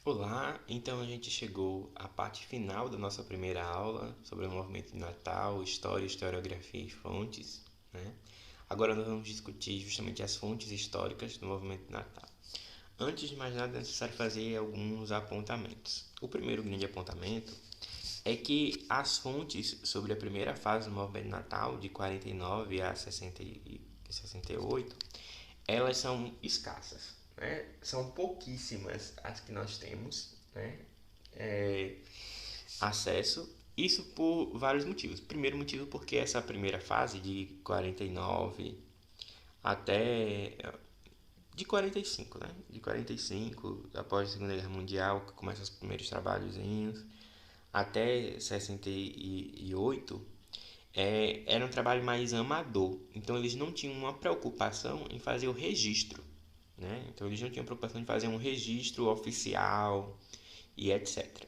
Olá, então a gente chegou à parte final da nossa primeira aula sobre o movimento de Natal, história, historiografia e fontes, né? Agora nós vamos discutir justamente as fontes históricas do movimento de Natal. Antes de mais nada, é necessário fazer alguns apontamentos. O primeiro grande apontamento é que as fontes sobre a primeira fase do movimento de Natal, de 49 a 68, elas são escassas, né? São pouquíssimas as que nós temos, né? É, acesso. Isso por vários motivos. Primeiro motivo porque essa primeira fase de 49 até de 45, né? De 45, após a Segunda Guerra Mundial, que começam os primeiros trabalhozinhos, até 68, era um trabalho mais amador. Então eles não tinham uma preocupação em fazer o registro, né? Então eles não tinham preocupação de fazer um registro oficial e etc.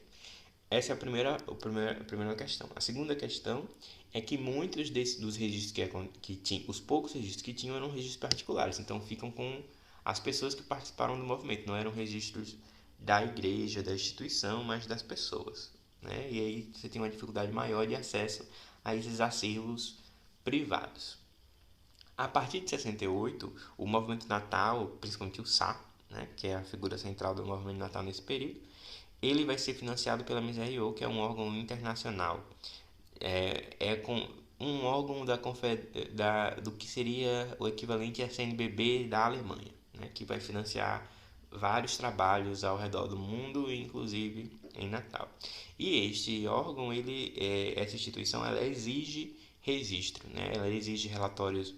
Essa é a primeira questão. A segunda questão é que muitos dos registros que tinham, os poucos registros que tinham eram registros particulares, então ficam com as pessoas que participaram do movimento, não eram registros da igreja, da instituição, mas das pessoas, né? E aí você tem uma dificuldade maior de acesso a esses acervos privados. A partir de 68, o movimento Natal, principalmente o SA, né, que é a figura central do movimento Natal nesse período, ele vai ser financiado pela MSRO, que é um órgão internacional. É com um órgão do que seria o equivalente à CNBB da Alemanha, né, que vai financiar vários trabalhos ao redor do mundo, inclusive em Natal. E este órgão, essa instituição, ela exige registro, né? Ela exige relatórios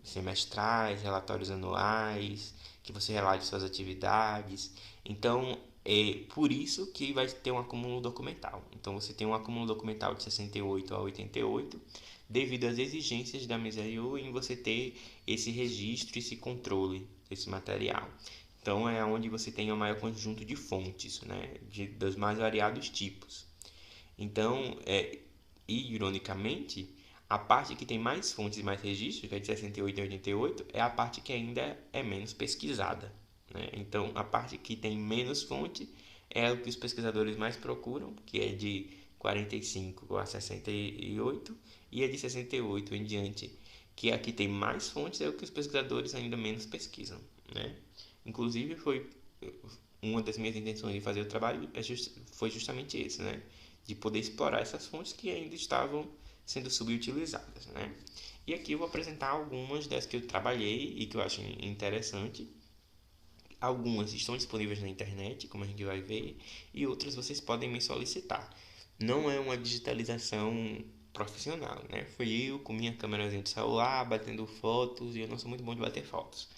semestrais, relatórios anuais, que você relate suas atividades. Então, é por isso que vai ter um acúmulo documental. Então, você tem um acúmulo documental de 68 a 88, devido às exigências da MSRU em você ter esse registro, esse controle desse material. Então, é onde você tem o maior conjunto de fontes, né, dos mais variados tipos. Então, ironicamente, a parte que tem mais fontes e mais registros, que é de 68 a 88, é a parte que ainda é menos pesquisada, né? Então, a parte que tem menos fonte é o que os pesquisadores mais procuram, que é de 45 a 68, e a de 68 em diante, que é a que tem mais fontes, é o que os pesquisadores ainda menos pesquisam, né? Inclusive, foi uma das minhas intenções de fazer o trabalho foi justamente esse, né? De poder explorar essas fontes que ainda estavam sendo subutilizadas, né? E aqui eu vou apresentar algumas das que eu trabalhei e que eu acho interessante. Algumas estão disponíveis na internet, como a gente vai ver, e outras vocês podem me solicitar. Não é uma digitalização profissional, né? Fui eu com minha câmerazinha de celular, batendo fotos, e eu não sou muito bom de bater fotos.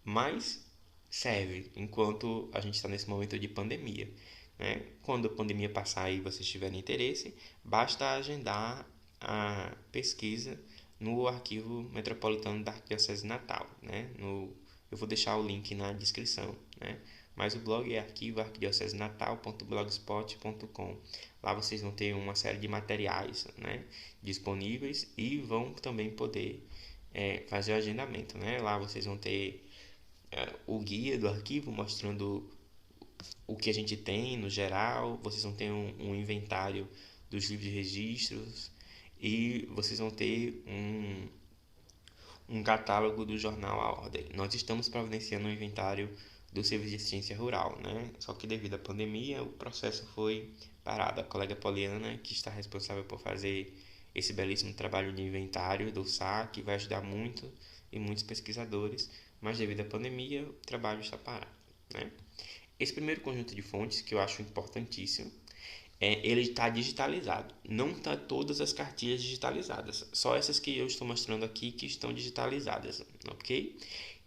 Mas serve enquanto a gente está nesse momento de pandemia, né? Quando a pandemia passar e vocês tiverem interesse, basta agendar a pesquisa no arquivo metropolitano da Arquidiocese de Natal, né? Eu vou deixar o link na descrição, né? Mas o blog é arquivoarquidiocesenatal.blogspot.com. Lá vocês vão ter uma série de materiais, né, disponíveis e vão também poder fazer o agendamento, né? Lá vocês vão ter o guia do arquivo mostrando o que a gente tem no geral, vocês vão ter um inventário dos livros de registros e vocês vão ter um catálogo do jornal A Ordem. Nós estamos providenciando um inventário do Serviço de Assistência Rural, né? Só que devido à pandemia, o processo foi parado. A colega Poliana, que está responsável por fazer esse belíssimo trabalho de inventário do SAC, vai ajudar muito e muitos pesquisadores, mas devido à pandemia, o trabalho está parado, né? Esse primeiro conjunto de fontes, que eu acho importantíssimo, ele está digitalizado. Não está todas as cartilhas digitalizadas, só essas que eu estou mostrando aqui que estão digitalizadas, ok?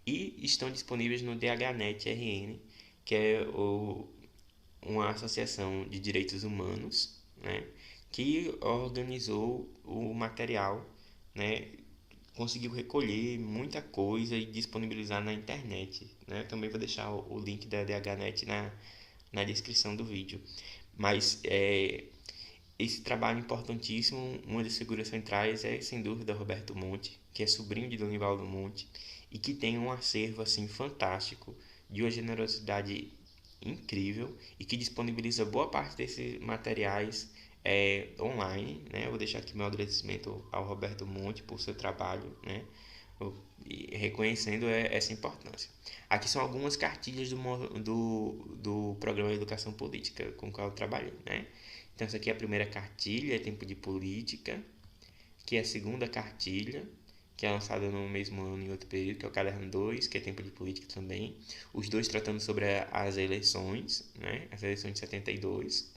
E estão disponíveis no DHNet RN, que é uma associação de direitos humanos, né, que organizou o material, né, conseguiu recolher muita coisa e disponibilizar na internet, né? Também vou deixar o link da DHNet na descrição do vídeo. Mas esse trabalho importantíssimo, uma das figuras centrais é sem dúvida Roberto Monte, que é sobrinho de Donivaldo Monte e que tem um acervo assim fantástico de uma generosidade incrível e que disponibiliza boa parte desses materiais online, né? Eu vou deixar aqui meu agradecimento ao Roberto Monte por seu trabalho, né? E reconhecendo essa importância. Aqui são algumas cartilhas do programa de educação política com o qual eu trabalhei, né? Então, essa aqui é a primeira cartilha, é Tempo de Política, que é a segunda cartilha, que é lançada no mesmo ano em outro período, que é o Caderno 2, que é Tempo de Política também. Os dois tratando sobre as eleições, né? As eleições de 72.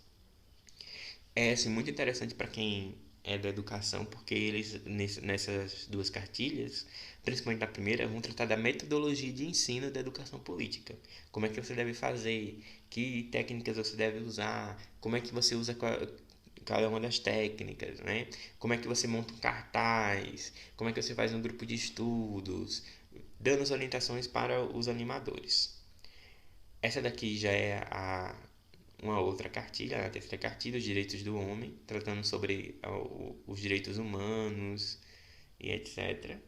É assim, muito interessante para quem é da educação, porque eles, nessas duas cartilhas, principalmente na primeira, vão tratar da metodologia de ensino da educação política. Como é que você deve fazer, que técnicas você deve usar, como é que você usa cada uma das técnicas, né? Como é que você monta um cartaz, como é que você faz um grupo de estudos, dando as orientações para os animadores. Essa daqui já é uma outra cartilha, a terceira cartilha, os direitos do homem, tratando sobre os direitos humanos e etc.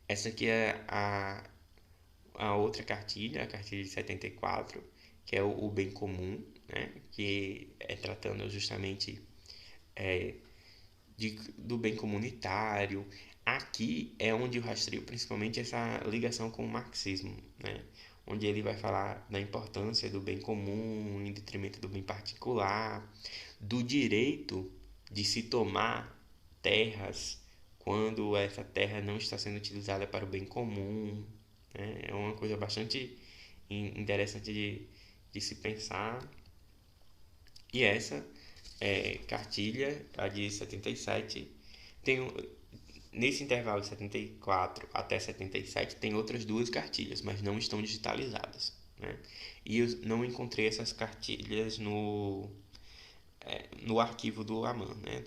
Essa aqui é a outra cartilha, a cartilha de 74, que é o bem comum, né? Que é tratando justamente do bem comunitário. Aqui é onde eu rastreio principalmente essa ligação com o marxismo, né? Onde ele vai falar da importância do bem comum em detrimento do bem particular, do direito de se tomar terras quando essa terra não está sendo utilizada para o bem comum, né? É uma coisa bastante interessante de se pensar. E essa cartilha, a de 77, tem nesse intervalo de 74 até 77 tem outras duas cartilhas, mas não estão digitalizadas, né? E eu não encontrei essas cartilhas no arquivo do AMAN, né?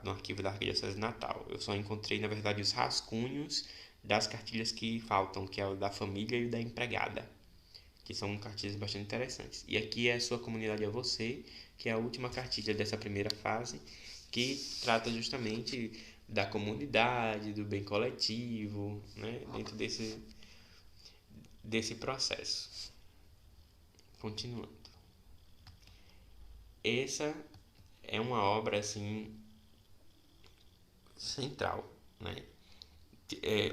No arquivo da Arquidiocese de Natal. Eu só encontrei, na verdade, os rascunhos das cartilhas que faltam, que é o da família e o da empregada, que são cartilhas bastante interessantes. E aqui é a sua comunidade a você, que é a última cartilha dessa primeira fase, que trata justamente da comunidade, do bem coletivo, né, dentro desse processo. Continuando. Essa é uma obra assim central, né?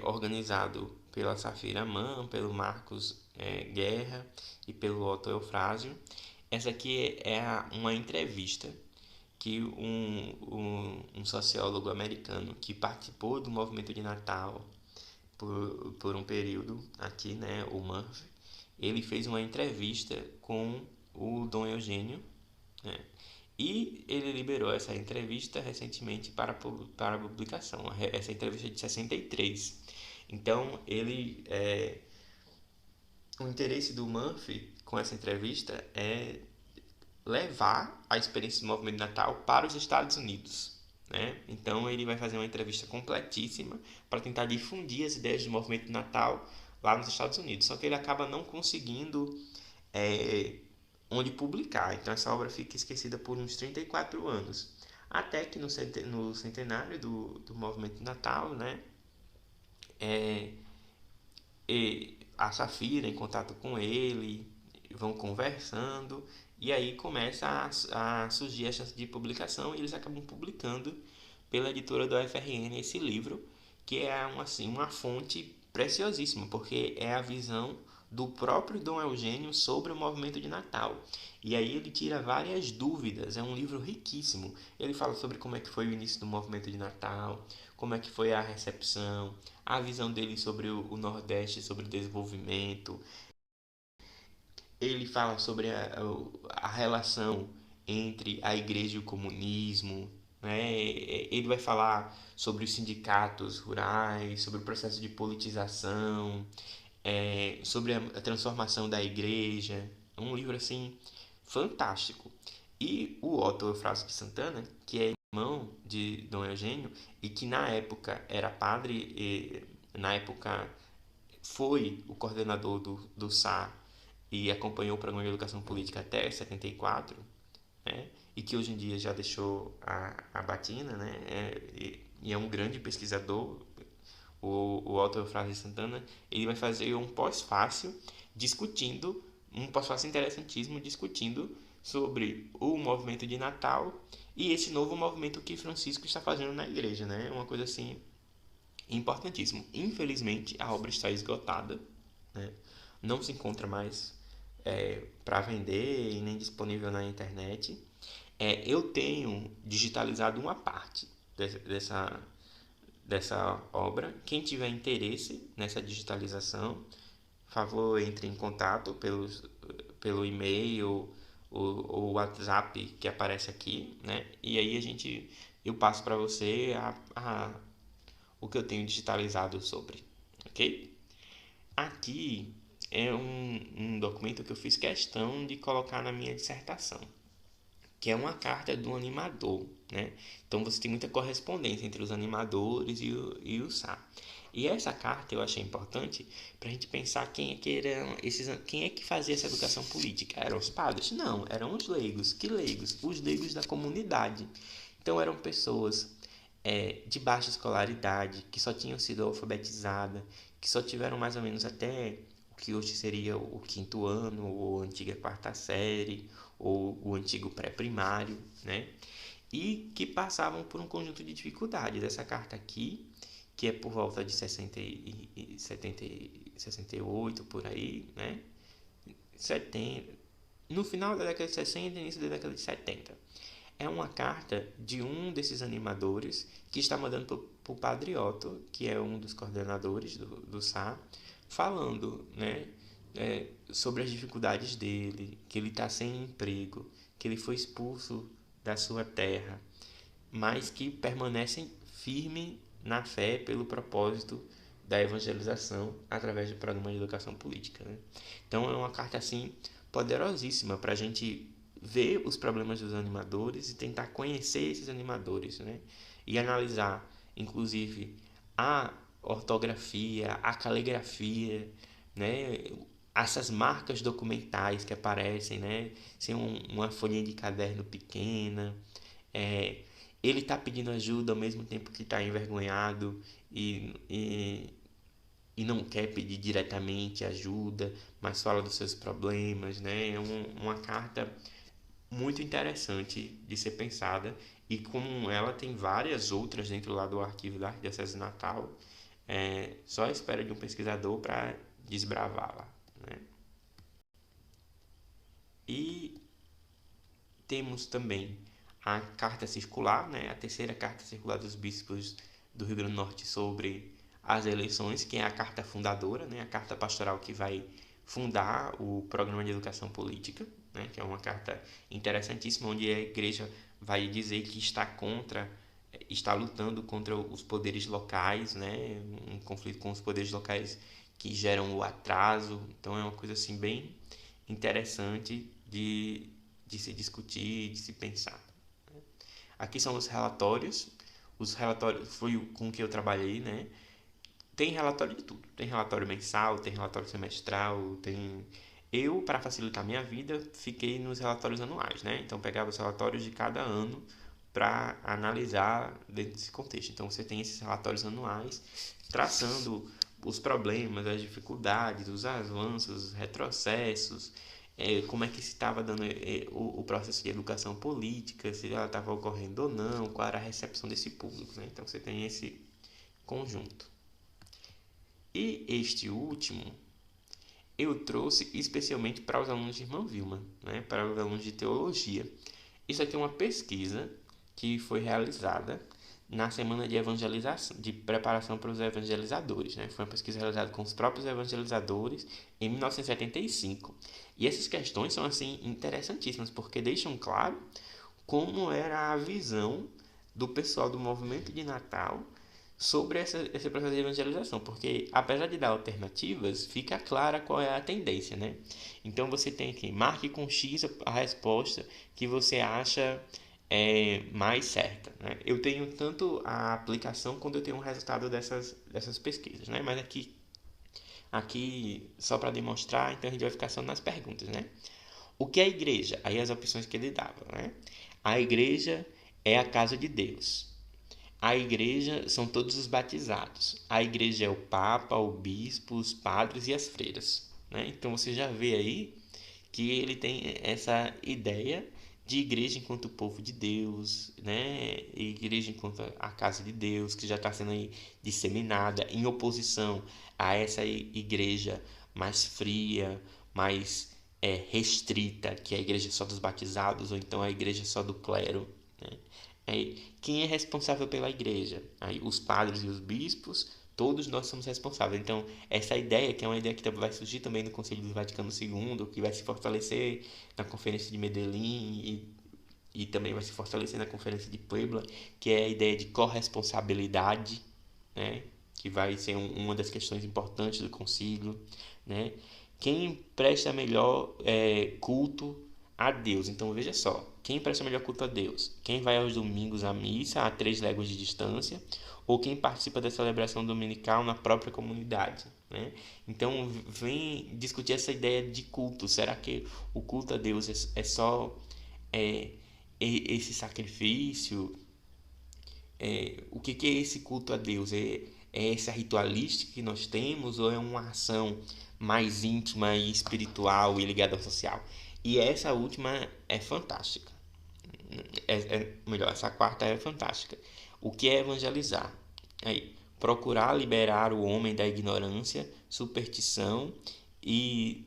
Organizado pela Safira Aman, pelo Marcos Guerra e pelo Otto Eufrásio. Essa aqui é uma entrevista que um sociólogo americano que participou do movimento de Natal por um período aqui, né, o Murphy, ele fez uma entrevista com o Dom Eugênio, né, e ele liberou essa entrevista recentemente para publicação. Essa entrevista é de 63. Então, o interesse do Murphy com essa entrevista é levar a experiência do movimento de Natal para os Estados Unidos, né? Então ele vai fazer uma entrevista completíssima para tentar difundir as ideias do movimento de Natal lá nos Estados Unidos. Só que ele acaba não conseguindo é, onde publicar. Então essa obra fica esquecida por uns 34 anos. Até que no centenário do movimento de Natal, né? E a Safira em contato com ele, vão conversando e aí começa a surgir a chance de publicação e eles acabam publicando pela editora do UFRN esse livro, que é uma fonte preciosíssima, porque é a visão do próprio Dom Eugênio sobre o movimento de Natal. E aí ele tira várias dúvidas, é um livro riquíssimo. Ele fala sobre como é que foi o início do movimento de Natal, como é que foi a recepção, a visão dele sobre o Nordeste, sobre o desenvolvimento. Ele fala sobre a relação entre a igreja e o comunismo, né? Ele vai falar sobre os sindicatos rurais, sobre o processo de politização, sobre a transformação da igreja. É um livro assim fantástico. E o Otto Eufrásio de Santana, que é irmão de Dom Eugênio e que na época era padre, na época foi o coordenador do SA e acompanhou o programa de educação política até 74, né? E que hoje em dia já deixou a batina, né? E é um grande pesquisador, o Otto Eufrásio de Santana. Ele vai fazer um pós-fácil discutindo um passo interessantíssimo discutindo sobre o movimento de Natal e esse novo movimento que Francisco está fazendo na igreja, né? Uma coisa assim importantíssima. Infelizmente, a obra está esgotada, né? Não se encontra mais para vender e nem disponível na internet. Eu tenho digitalizado uma parte dessa obra. Quem tiver interesse nessa digitalização, favor, entre em contato pelo e-mail ou WhatsApp que aparece aqui, né? E aí eu passo para você o que eu tenho digitalizado sobre, ok? Aqui é um documento que eu fiz questão de colocar na minha dissertação, que é uma carta do animador, né? Então você tem muita correspondência entre os animadores e o Sá. E essa carta eu achei importante para a gente pensar quem é que fazia essa educação política. Eram os padres? Não, eram os leigos. Que leigos? Os leigos da comunidade. Então eram pessoas de baixa escolaridade, que só tinham sido alfabetizadas, que só tiveram mais ou menos até o que hoje seria o quinto ano, ou a antiga quarta série, ou o antigo pré-primário, né? E que passavam por um conjunto de dificuldades. Essa carta aqui, que é por volta de 68, por aí, né? 70, no final da década de 60 e início da década de 70. É uma carta de um desses animadores que está mandando para o Padre Otto, que é um dos coordenadores do SAR, falando, né, sobre as dificuldades dele, que ele está sem emprego, que ele foi expulso da sua terra, mas que permanecem firme na fé pelo propósito da evangelização através do programa de educação política, né? Então é uma carta assim poderosíssima para a gente ver os problemas dos animadores e tentar conhecer esses animadores, né? E analisar, inclusive, a ortografia, a caligrafia, né? Essas marcas documentais que aparecem, né? Sem uma folhinha de caderno pequena. Ele está pedindo ajuda ao mesmo tempo que está envergonhado e não quer pedir diretamente ajuda, mas fala dos seus problemas, né? É uma carta muito interessante de ser pensada e como ela tem várias outras dentro lá do arquivo da Arquidiocese de Natal, só a espera de um pesquisador para desbravá-la, né? E temos também a carta circular, né? A terceira carta circular dos bispos do Rio Grande do Norte sobre as eleições, que é a carta fundadora, né? A carta pastoral que vai fundar o programa de educação política, né? Que é uma carta interessantíssima, onde a igreja vai dizer que está lutando contra os poderes locais, né? Um conflito com os poderes locais que geram o atraso. Então é uma coisa assim bem interessante de se discutir, de se pensar. Aqui são os relatórios. Os relatórios foi com que eu trabalhei, né? Tem relatório de tudo. Tem relatório mensal, tem relatório semestral, tem... Eu, para facilitar minha vida, fiquei nos relatórios anuais, né? Então, pegava os relatórios de cada ano para analisar dentro desse contexto. Então, você tem esses relatórios anuais traçando os problemas, as dificuldades, os avanços, os retrocessos, como é que se estava dando o processo de educação política, se ela estava ocorrendo ou não, qual era a recepção desse público, né? Então, você tem esse conjunto. E este último eu trouxe especialmente para os alunos de Irmã Vilma, né? Para os alunos de teologia. Isso aqui é uma pesquisa que foi realizada na semana de evangelização, de preparação para os evangelizadores, né? Foi uma pesquisa realizada com os próprios evangelizadores em 1975. E essas questões são assim interessantíssimas porque deixam claro como era a visão do pessoal do movimento de Natal sobre esse processo de evangelização, porque apesar de dar alternativas, fica clara qual é a tendência, né? Então você tem aqui, marque com X a resposta que você acha mais certa, né? Eu tenho tanto a aplicação quanto eu tenho o resultado dessas pesquisas, né? Mas aqui só para demonstrar, então a gente vai ficar só nas perguntas, né? O que é a igreja? Aí as opções que ele dava, né? A igreja é a casa de Deus. A igreja são todos os batizados. A igreja é o papa, o bispo, os padres e as freiras, né? Então você já vê aí que ele tem essa ideia de igreja enquanto povo de Deus, né? Igreja enquanto a casa de Deus, que já está sendo aí disseminada em oposição a essa igreja mais fria, mais restrita, que é a igreja só dos batizados, ou então a igreja só do clero, né? Quem é responsável pela igreja? Aí, os padres e os bispos, todos nós somos responsáveis. Então, essa ideia, que é uma ideia que vai surgir também no Concílio do Vaticano II, que vai se fortalecer na Conferência de Medellín e também vai se fortalecer na Conferência de Puebla, que é a ideia de corresponsabilidade, né? Que vai ser uma das questões importantes do concílio, né? Quem presta melhor culto a Deus? Então veja só, quem presta melhor culto a Deus? Quem vai aos domingos à missa a 3 léguas de distância ou quem participa da celebração dominical na própria comunidade, né? Então vem discutir essa ideia de culto. Será que o culto a Deus é só esse sacrifício? O que é esse culto a Deus? É essa ritualística que nós temos ou é uma ação mais íntima e espiritual e ligada ao social? E essa última é fantástica. Melhor, essa quarta é fantástica. O que é evangelizar? Aí, procurar liberar o homem da ignorância, superstição e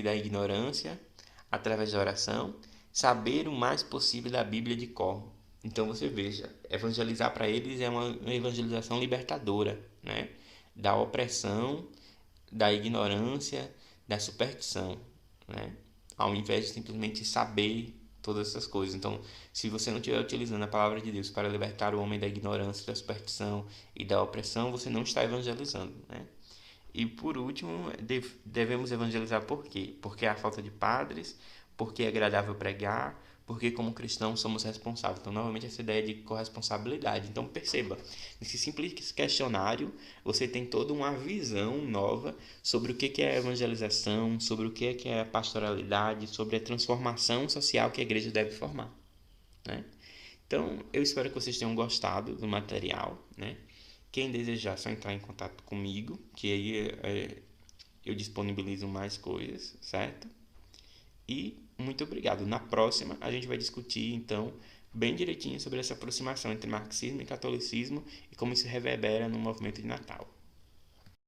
da ignorância através da oração, saber o mais possível da Bíblia de cor. Então você veja, evangelizar para eles é uma evangelização libertadora, né? Da opressão, da ignorância, da superstição, né? Ao invés de simplesmente saber todas essas coisas. Então, se você não estiver utilizando a palavra de Deus para libertar o homem da ignorância, da superstição e da opressão, você não está evangelizando, né? E por último, devemos evangelizar por quê? Porque há falta de padres, porque é agradável pregar, porque como cristãos somos responsáveis. Então, novamente, essa ideia de corresponsabilidade. Então, perceba, nesse simples questionário, você tem toda uma visão nova sobre o que é a evangelização, sobre o que é a pastoralidade, sobre a transformação social que a igreja deve formar, né? Então, eu espero que vocês tenham gostado do material, né? Quem desejar, é só entrar em contato comigo, que aí eu disponibilizo mais coisas, certo? E muito obrigado. Na próxima, a gente vai discutir, então, bem direitinho sobre essa aproximação entre marxismo e catolicismo e como isso reverbera no movimento de Natal.